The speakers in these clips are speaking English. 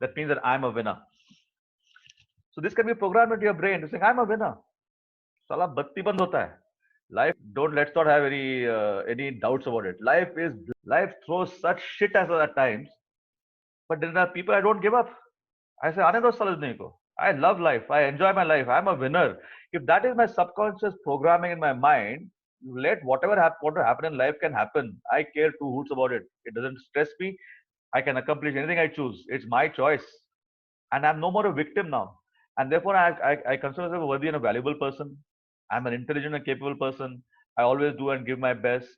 That means that I'm a winner. So this can be programmed into your brain to say, I'm a winner. साला बत्ती बंद होता है. Life, don't, let's not have any doubts about it. Life throws such shit at us at times, but there are people I don't give up. I say, आने दो साले दुनिया को. I love life. I enjoy my life. I'm a winner. If that is my subconscious programming in my mind, let what to happen in life can happen. I care two hoots about it. It doesn't stress me. I can accomplish anything I choose. It's my choice. And I'm no more a victim now. And therefore, I consider myself a worthy and a valuable person. I'm an intelligent and capable person. I always do and give my best.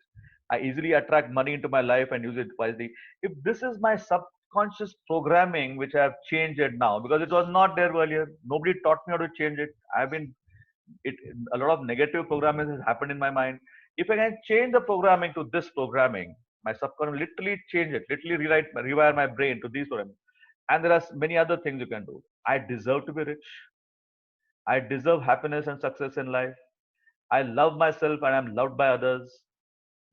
I easily attract money into my life and use it wisely. If this is my subconscious programming, which I have changed it now, because it was not there earlier, nobody taught me how to change it. I've been it a lot of negative programming has happened in my mind. If I can change the programming to this programming, my subconscious literally change it, literally rewire my brain to these programs. And there are many other things you can do. I deserve to be rich. I deserve happiness and success in life. I love myself and I'm loved by others.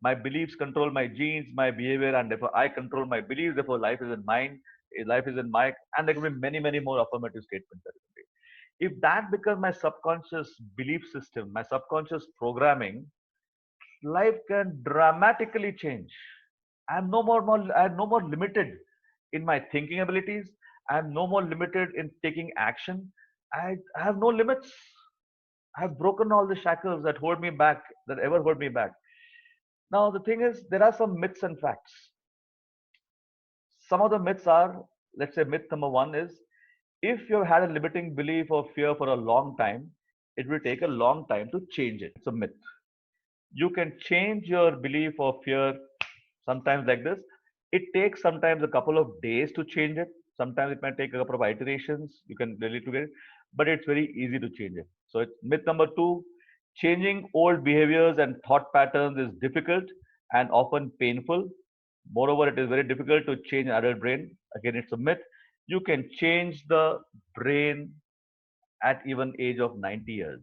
My beliefs control my genes, my behavior, and therefore I control my beliefs. Therefore, life is in mine. Life is in my, and there can be many, many more affirmative statements that you can make. If that becomes my subconscious belief system, my subconscious programming, life can dramatically change. I'm no more limited in my thinking abilities. I'm no more limited in taking action. I have no limits. I have broken all the shackles that hold me back, that ever hold me back. Now, the thing is, there are some myths and facts. Some of the myths are, let's say, myth number one is if you've had a limiting belief or fear for a long time, it will take a long time to change it. It's a myth. You can change your belief or fear sometimes like this. It takes sometimes a couple of days to change it. Sometimes it might take a couple of iterations. You can really to get it, but it's very easy to change it. So it's myth number two. Changing old behaviors and thought patterns is difficult and often painful. Moreover, it is very difficult to change an adult brain. Again, it's a myth. You can change the brain at even age of 90 years.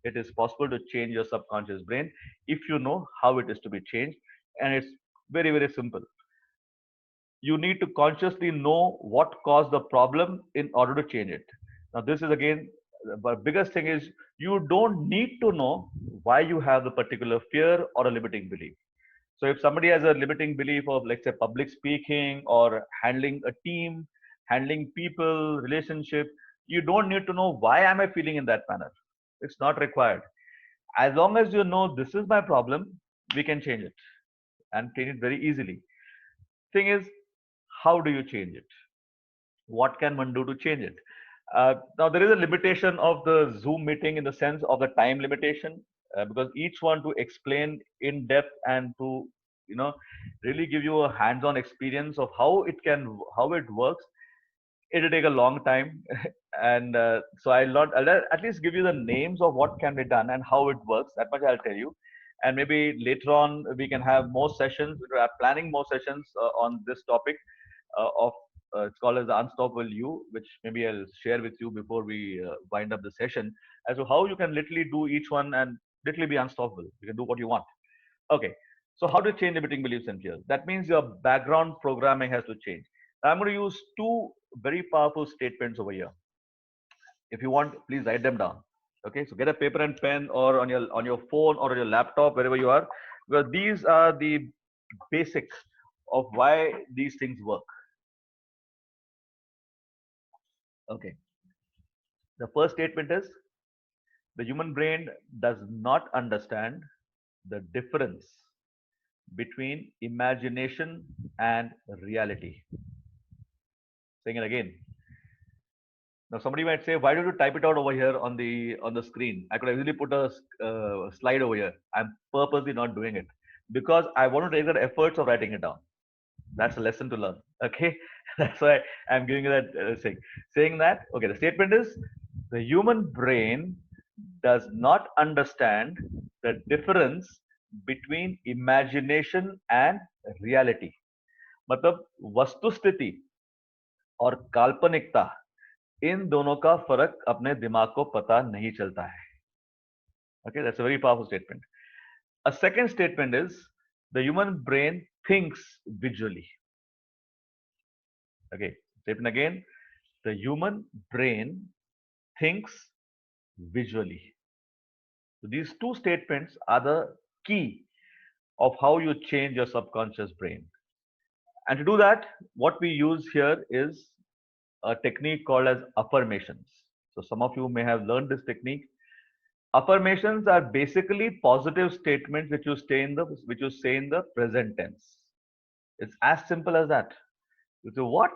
It is possible to change your subconscious brain if you know how it is to be changed. And it's very, very simple. You need to consciously know what caused the problem in order to change it. Now, this is again the biggest thing is you don't need to know why you have the particular fear or a limiting belief. So if somebody has a limiting belief of, let's say, public speaking or handling a team, handling people, relationship, you don't need to know why am I feeling in that manner. It's not required. As long as you know this is my problem, we can change it and change it very easily. Thing is, how do you change it? What can one do to change it? Now there is a limitation of the Zoom meeting in the sense of the time limitation, because each one to explain in depth and to you know really give you a hands-on experience of how it works, it will take a long time. And so I'll at least give you the names of what can be done and how it works. That much I'll tell you. And maybe later on we can have more sessions. We are planning more sessions on this topic of it's called as the Unstoppable You, which maybe I'll share with you before we wind up the session as to how you can literally do each one and literally be unstoppable. You can do what you want. Okay. So how to change limiting beliefs and fears? That means your background programming has to change. Now, I'm going to use two very powerful statements over here. If you want, please write them down. Okay. So get a paper and pen or on your phone or on your laptop, wherever you are, because these are the basics of why these things work. Okay. The first statement is the human brain does not understand the difference between imagination and reality. Saying it again. Now, somebody might say, "Why don't you type it out over here on the screen? I could easily put a slide over here." I'm purposely not doing it because I want to take the efforts of writing it down. That's a lesson to learn. Okay, that's why I'm giving you that saying that. Okay, the statement is the human brain does not understand the difference between imagination and reality. मतलब वस्तु स्थिति और काल्पनिकता इन दोनों का फर्क अपने दिमाग को पता नहीं चलता है. Okay, that's a very powerful statement. A second statement is the human brain thinks visually. Okay, statement again. The human brain thinks visually. So these two statements are the key of how you change your subconscious brain. And to do that, what we use here is a technique called as affirmations. So some of you may have learned this technique. Affirmations are basically positive statements which you say in the present tense. It's as simple as that. You say, what?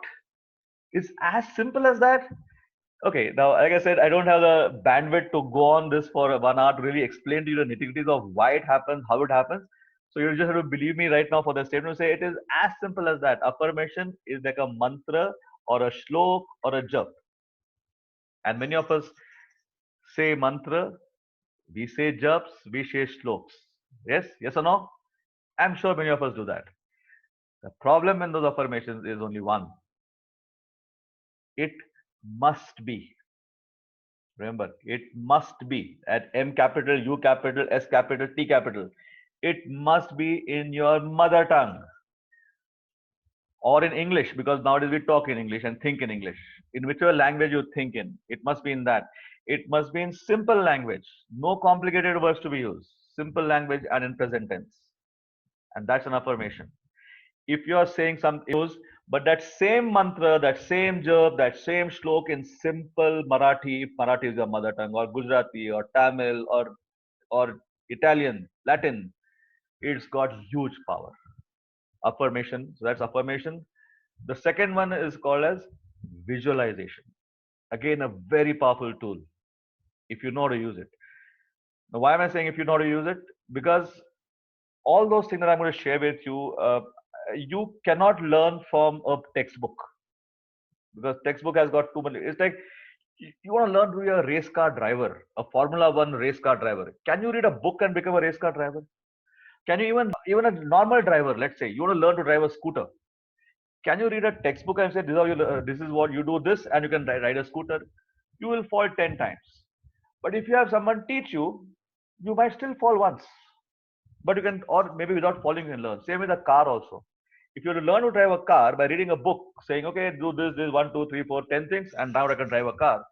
It's as simple as that? Okay, now, like I said, I don't have the bandwidth to go on this for 1 hour to really explain to you the nitty-gritties of why it happens, how it happens. So you just have to believe me right now for the statement to say it is as simple as that. Affirmation is like a mantra or a shlok or a jap. And many of us say mantra, we say japs, we say shloks. Yes? Yes or no? I'm sure many of us do that. The problem in those affirmations is only one. It must be. Remember, it must be at M capital, U capital, S capital, T capital. It must be in your mother tongue or in English, because nowadays we talk in English and think in English. In whichever language you think in, it must be in that. It must be in simple language, no complicated words to be used. Simple language and in present tense. And that's an affirmation. If you are saying something, but that same mantra, that same jap, that same shlok in simple Marathi, if Marathi is your mother tongue, or Gujarati, or Tamil, or Italian, Latin, it's got huge power. Affirmation. So that's affirmation. The second one is called as visualization. Again, a very powerful tool if you know how to use it. Now, why am I saying if you know how to use it? Because all those things that I'm going to share with you, you cannot learn from a textbook, because textbook has got too many. It's like you want to learn to be a race car driver, a Formula One race car driver. Can you read a book and become a race car driver? Can you even a normal driver? Let's say you want to learn to drive a scooter. Can you read a textbook and say this is what you do this and you can ride a scooter? You will fall 10 times. But if you have someone teach you, you might still fall once. But you can, or maybe without falling, you can learn. Same with a car also. If you learn to drive a car by reading a book saying, okay, do this, 1, 2, 3, 4, 10 things, and now I can drive a car,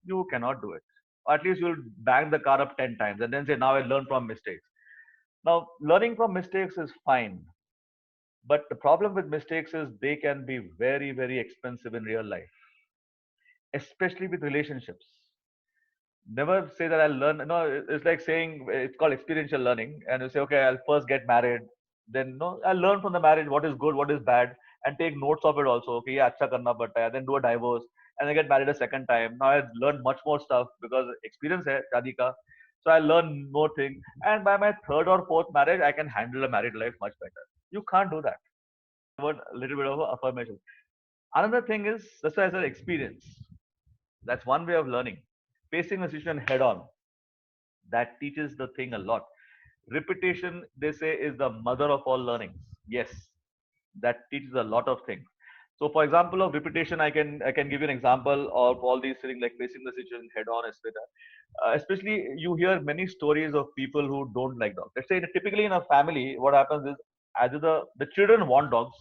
you cannot do it. Or at least you'll bang the car up 10 times and then say, now I learn from mistakes. Now, learning from mistakes is fine. But the problem with mistakes is they can be very, very expensive in real life, especially with relationships. Never say that I'll learn. No, it's like saying it's called experiential learning. And you say, okay, I'll first get married. Then no, I'll learn from the marriage what is good, what is bad, and take notes of it also. Okay, yeah, acha karna padta hai. Then do a divorce and then get married a second time. Now I learned much more stuff because experience hai shadi ka. So I learn more things. And by my third or fourth marriage, I can handle a married life much better. You can't do that. A little bit of affirmation. Another thing is, that's why I said experience. That's one way of learning. Facing a situation head on. That teaches the thing a lot. Repetition, they say, is the mother of all learnings. Yes, that teaches a lot of things. So, for example, of repetition, I can give you an example of all these things like facing the situation head on, etc. Especially, you hear many stories of people who don't like dogs. Let's say, typically in a family, what happens is either the children want dogs.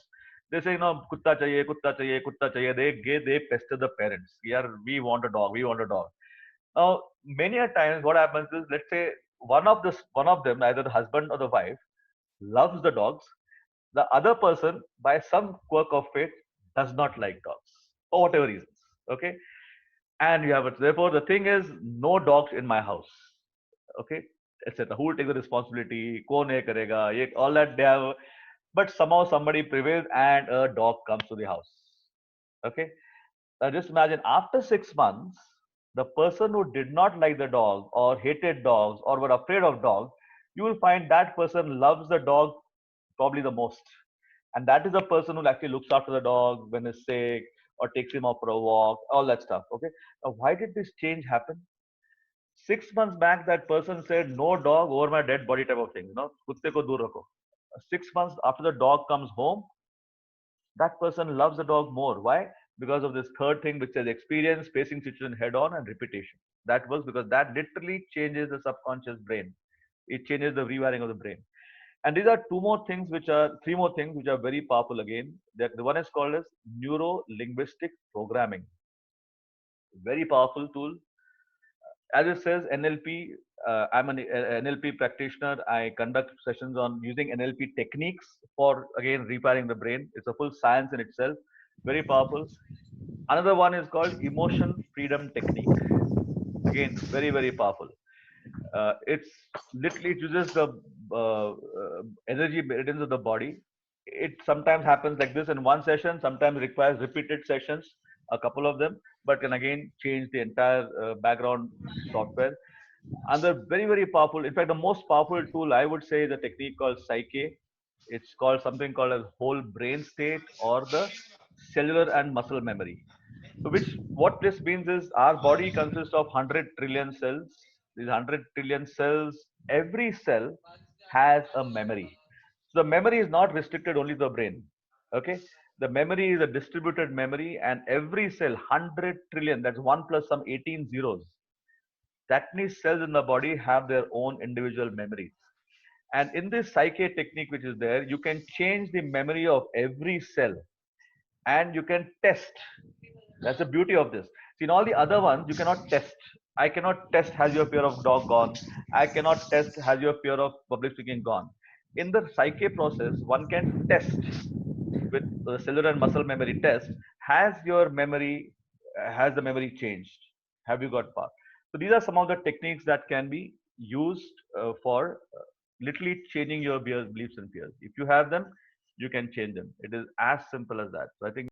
They say, no, kutta chahiye, kutta chahiye, kutta chahiye. They pester the parents. We want a dog. We want a dog. Now, many a times, what happens is, let's say one of them, either the husband or the wife, loves the dogs. The other person, by some quirk of fate, does not like dogs for whatever reasons. Okay, and you have it. Therefore, the thing is, no dogs in my house. Okay, etc. Who will take the responsibility? Kaun ye karega? All that they have. But somehow somebody prevails and a dog comes to the house. Okay, now just imagine after 6 months, the person who did not like the dog or hated dogs or were afraid of dogs, you will find that person loves the dog probably the most. And that is the person who actually looks after the dog when it's sick or takes him out for a walk, all that stuff. Okay. Now, why did this change happen? 6 months back, that person said, no dog over my dead body type of thing. Kutte ko dur rakho. 6 months after the dog comes home, that person loves the dog more. Why? Because of this third thing, which is experience, facing situation head on, and repetition. That works because that literally changes the subconscious brain. It changes the rewiring of the brain. And these are three more things which are very powerful again. The one is called as neuro linguistic programming. Very powerful tool. As it says, NLP. I'm an NLP practitioner. I conduct sessions on using NLP techniques for again repairing the brain. It's a full science in itself. Very powerful. Another one is called emotion freedom technique. Again, very very powerful. It's literally it uses the energy meridians of the body. It sometimes happens like this in one session, sometimes requires repeated sessions, a couple of them, but can again change the entire background software. And they're very, very powerful. In fact, the most powerful tool I would say is a technique called Psyche. It's called something called as whole brain state or the cellular and muscle memory. So which what this means is our body consists of 100 trillion cells. These 100 trillion cells, every cell has a memory. So the memory is not restricted only to the brain. Okay. The memory is a distributed memory, and every cell, 100 trillion, that's 1 plus some 18 zeros. That means cells in the body have their own individual memories. And in this Psyche technique, which is there, you can change the memory of every cell and you can test. That's the beauty of this. See, in all the other ones, you cannot test. I cannot test has your fear of dog gone. I cannot test has your fear of public speaking gone. In the Psyche process, one can test with the cellular and muscle memory test. Has your memory, has the memory changed? Have you got power? So these are some of the techniques that can be used for literally changing your beliefs and fears. If you have them, you can change them. It is as simple as that. So I think